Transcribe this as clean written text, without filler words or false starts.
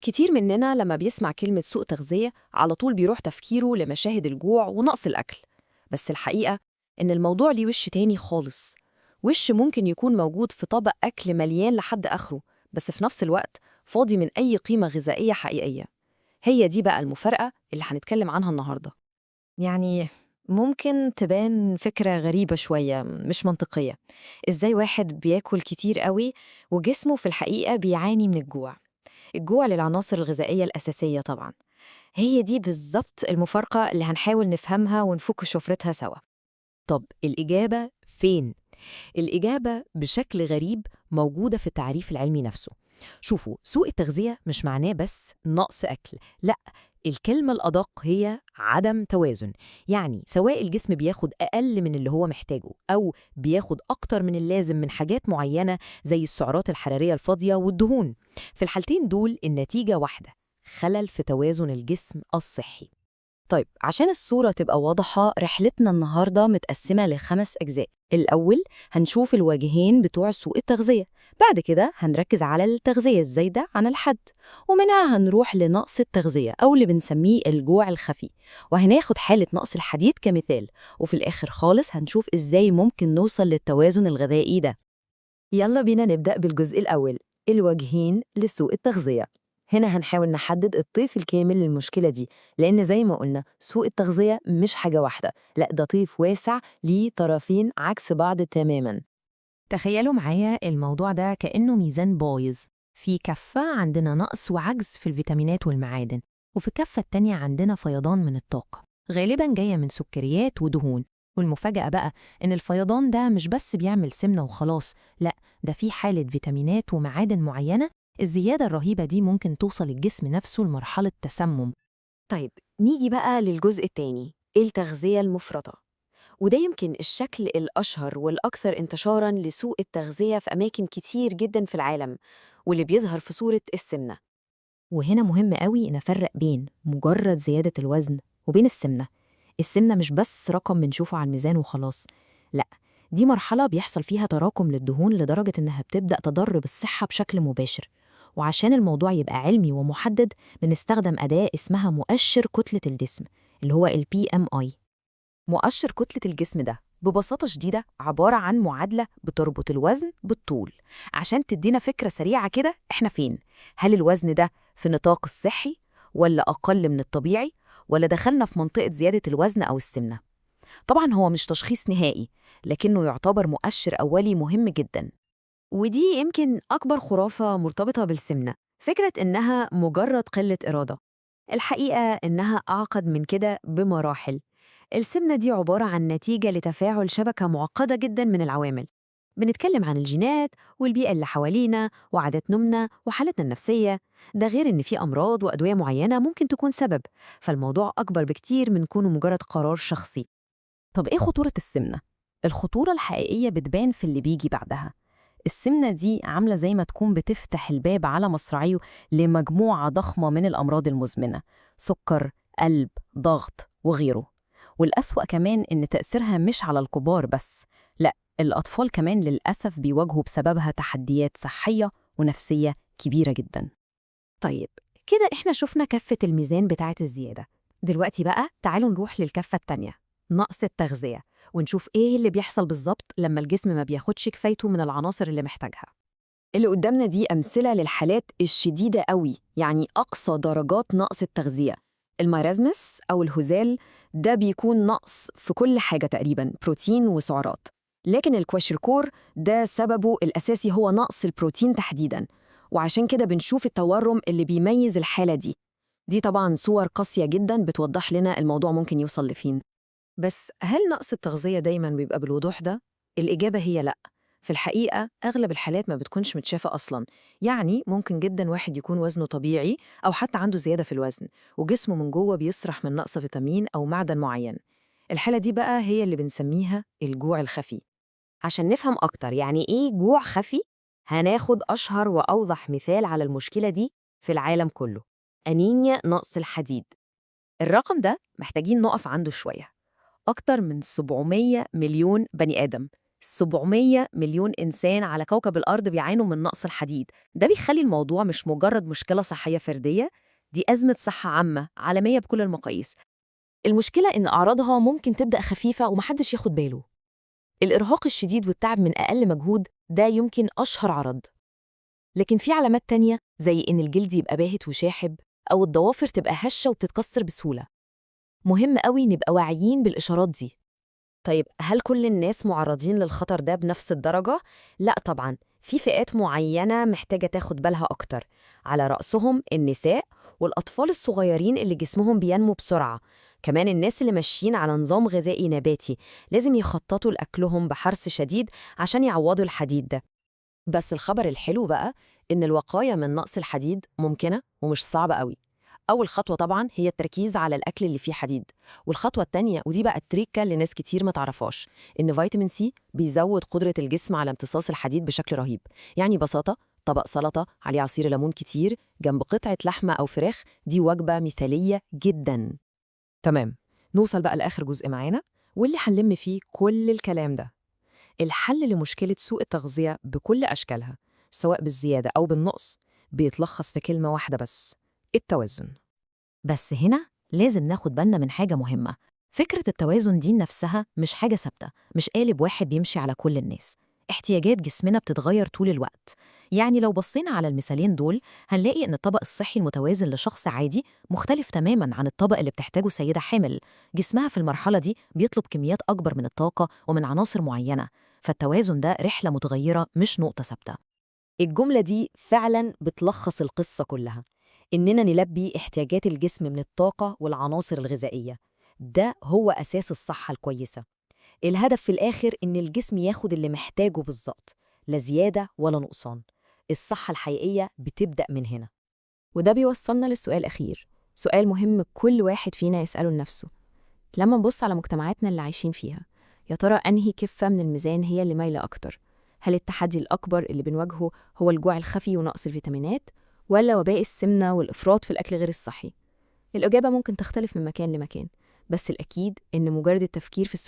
كتير مننا لما بيسمع كلمة سوء تغذية على طول بيروح تفكيره لمشاهد الجوع ونقص الأكل. بس الحقيقة إن الموضوع ليه وش تاني خالص. وش ممكن يكون موجود في طبق أكل مليان لحد آخره، بس في نفس الوقت فاضي من أي قيمة غذائية حقيقية. هي دي بقى المفارقة اللي هنتكلم عنها النهاردة. يعني ممكن تبان فكرة غريبة شوية مش منطقية. إزاي واحد بياكل كتير قوي وجسمه في الحقيقة بيعاني من الجوع للعناصر الغذائية الأساسية طبعا. هي دي بالظبط المفارقة اللي هنحاول نفهمها ونفك شفرتها سوا. طب الإجابة فين؟ الإجابة بشكل غريب موجودة في التعريف العلمي نفسه. شوفوا، سوء التغذية مش معناه بس نقص أكل، لأ، الكلمة الأدق هي عدم توازن. يعني سواء الجسم بياخد أقل من اللي هو محتاجه أو بياخد أكتر من اللازم من حاجات معينة زي السعرات الحرارية الفاضية والدهون. في الحالتين دول النتيجة واحدة: خلل في توازن الجسم الصحي. طيب عشان الصورة تبقى واضحة، رحلتنا النهاردة متقسمة ل5 أجزاء. الأول هنشوف الوجهين بتوع سوء التغذية، بعد كده هنركز على التغذية الزايدة عن الحد، ومنها هنروح لنقص التغذية أو اللي بنسميه الجوع الخفي، وهناخد حالة نقص الحديد كمثال، وفي الآخر خالص هنشوف إزاي ممكن نوصل للتوازن الغذائي ده. يلا بينا نبدأ بالجزء الأول، الوجهين لسوء التغذية. هنا هنحاول نحدد الطيف الكامل للمشكلة دي، لأن زي ما قلنا سوء التغذية مش حاجة واحدة، لا ده طيف واسع ليه طرفين عكس بعض تماماً. تخيلوا معايا الموضوع ده كأنه ميزان بايظ. في كفة عندنا نقص وعجز في الفيتامينات والمعادن، وفي الكفة التانية عندنا فيضان من الطاقة، غالباً جاية من سكريات ودهون. والمفاجأة بقى إن الفيضان ده مش بس بيعمل سمنة وخلاص، لأ، ده في حالة فيتامينات ومعادن معينة الزيادة الرهيبة دي ممكن توصل الجسم نفسه لمرحلة تسمم. طيب نيجي بقى للجزء التاني، التغذية المفرطة، وده يمكن الشكل الأشهر والأكثر انتشاراً لسوء التغذية في أماكن كتير جداً في العالم، واللي بيظهر في صورة السمنة. وهنا مهم قوي نفرق بين مجرد زيادة الوزن وبين السمنة. السمنة مش بس رقم بنشوفه على الميزان وخلاص، لأ، دي مرحلة بيحصل فيها تراكم للدهون لدرجة إنها بتبدأ تضر بالصحة بشكل مباشر. وعشان الموضوع يبقى علمي ومحدد بنستخدم أداة اسمها مؤشر كتلة الجسم، اللي هو ال BMI. مؤشر كتلة الجسم ده ببساطة شديدة عبارة عن معادلة بتربط الوزن بالطول، عشان تدينا فكرة سريعة كده إحنا فين. هل الوزن ده في نطاق الصحي، ولا أقل من الطبيعي، ولا دخلنا في منطقة زيادة الوزن أو السمنة؟ طبعا هو مش تشخيص نهائي، لكنه يعتبر مؤشر أولي مهم جدا. ودي يمكن أكبر خرافة مرتبطة بالسمنة، فكرة إنها مجرد قلة إرادة. الحقيقة إنها أعقد من كده بمراحل. السمنة دي عبارة عن نتيجة لتفاعل شبكة معقدة جدا من العوامل. بنتكلم عن الجينات والبيئة اللي حوالينا وعادات نومنا وحالتنا النفسية، ده غير إن في أمراض وأدوية معينة ممكن تكون سبب. فالموضوع أكبر بكتير من كونه مجرد قرار شخصي. طب إيه خطورة السمنة؟ الخطورة الحقيقية بتبان في اللي بيجي بعدها. السمنة دي عاملة زي ما تكون بتفتح الباب على مصراعيه لمجموعة ضخمة من الأمراض المزمنة: سكر، قلب، ضغط وغيره. والأسوأ كمان إن تأثيرها مش على الكبار بس، لأ، الأطفال كمان للأسف بيواجهوا بسببها تحديات صحية ونفسية كبيرة جدا. طيب كده إحنا شفنا كفة الميزان بتاعة الزيادة. دلوقتي بقى تعالوا نروح للكفة التانية، نقص التغذية، ونشوف إيه اللي بيحصل بالظبط لما الجسم ما بياخدش كفايته من العناصر اللي محتاجها. اللي قدامنا دي أمثلة للحالات الشديدة قوي، يعني أقصى درجات نقص التغذية. الميرازمس أو الهزال ده بيكون نقص في كل حاجة تقريباً، بروتين وسعرات. لكن الكواشيركور ده سببه الأساسي هو نقص البروتين تحديداً، وعشان كده بنشوف التورم اللي بيميز الحالة دي. دي طبعاً صور قاسية جداً بتوضح لنا الموضوع ممكن يوصل لفين. بس هل نقص التغذية دايماً بيبقى بالوضوح ده؟ الإجابة هي لأ. في الحقيقة أغلب الحالات ما بتكونش متشافة أصلاً. يعني ممكن جداً واحد يكون وزنه طبيعي أو حتى عنده زيادة في الوزن، وجسمه من جوه بيسرح من نقص فيتامين أو معدن معين. الحالة دي بقى هي اللي بنسميها الجوع الخفي. عشان نفهم أكتر يعني إيه جوع خفي، هناخد أشهر وأوضح مثال على المشكلة دي في العالم كله: أنيميا نقص الحديد. الرقم ده محتاجين نقف عنده شوية. أكتر من 700 مليون بني آدم، 700 مليون إنسان على كوكب الأرض بيعانوا من نقص الحديد. ده بيخلي الموضوع مش مجرد مشكلة صحية فردية، دي أزمة صحة عامة عالمية بكل المقاييس. المشكلة إن أعراضها ممكن تبدأ خفيفة ومحدش ياخد باله. الإرهاق الشديد والتعب من أقل مجهود ده يمكن أشهر عرض، لكن في علامات تانية زي إن الجلد يبقى باهت وشاحب أو الضوافر تبقى هشة وبتتكسر بسهولة. مهم قوي نبقى واعيين بالإشارات دي. طيب هل كل الناس معرضين للخطر ده بنفس الدرجة؟ لا طبعاً، في فئات معينة محتاجة تاخد بالها أكتر، على رأسهم النساء والأطفال الصغيرين اللي جسمهم بينمو بسرعة. كمان الناس اللي ماشيين على نظام غذائي نباتي لازم يخططوا لأكلهم بحرص شديد عشان يعوضوا الحديد ده. بس الخبر الحلو بقى إن الوقاية من نقص الحديد ممكنة ومش صعبة قوي. أول خطوة طبعاً هي التركيز على الأكل اللي فيه حديد، والخطوة التانية ودي بقى التريكة اللي ناس كتير ما تعرفاش، إن فيتامين سي بيزود قدرة الجسم على امتصاص الحديد بشكل رهيب. يعني ببساطة طبق سلطة عليه عصير ليمون كتير جنب قطعة لحمة أو فراخ، دي وجبة مثالية جداً. تمام، نوصل بقى لآخر جزء معانا واللي هنلم فيه كل الكلام ده. الحل لمشكلة سوء التغذية بكل أشكالها، سواء بالزيادة أو بالنقص، بيتلخص في كلمة واحدة بس: التوازن. بس هنا لازم ناخد بالنا من حاجة مهمة. فكرة التوازن دي نفسها مش حاجة ثابتة، مش قالب واحد بيمشي على كل الناس. احتياجات جسمنا بتتغير طول الوقت. يعني لو بصينا على المثالين دول هنلاقي إن الطبق الصحي المتوازن لشخص عادي مختلف تماماً عن الطبق اللي بتحتاجه سيدة حامل. جسمها في المرحلة دي بيطلب كميات أكبر من الطاقة ومن عناصر معينة، فالتوازن ده رحلة متغيرة مش نقطة ثابتة. الجملة دي فعلاً بتلخص القصة كلها، إننا نلبي احتياجات الجسم من الطاقة والعناصر الغذائية. ده هو أساس الصحة الكويسة. الهدف في الآخر إن الجسم ياخد اللي محتاجه بالظبط، لا زيادة ولا نقصان. الصحة الحقيقية بتبدأ من هنا. وده بيوصلنا للسؤال الأخير، سؤال مهم كل واحد فينا يسأله لنفسه. لما نبص على مجتمعاتنا اللي عايشين فيها، يا ترى أنهي كفة من الميزان هي اللي مايلة أكتر؟ هل التحدي الأكبر اللي بنواجهه هو الجوع الخفي ونقص الفيتامينات، ولا وباء السمنة والإفراط في الأكل غير الصحي؟ الإجابة ممكن تختلف من مكان لمكان، بس الأكيد إن مجرد التفكير في السؤال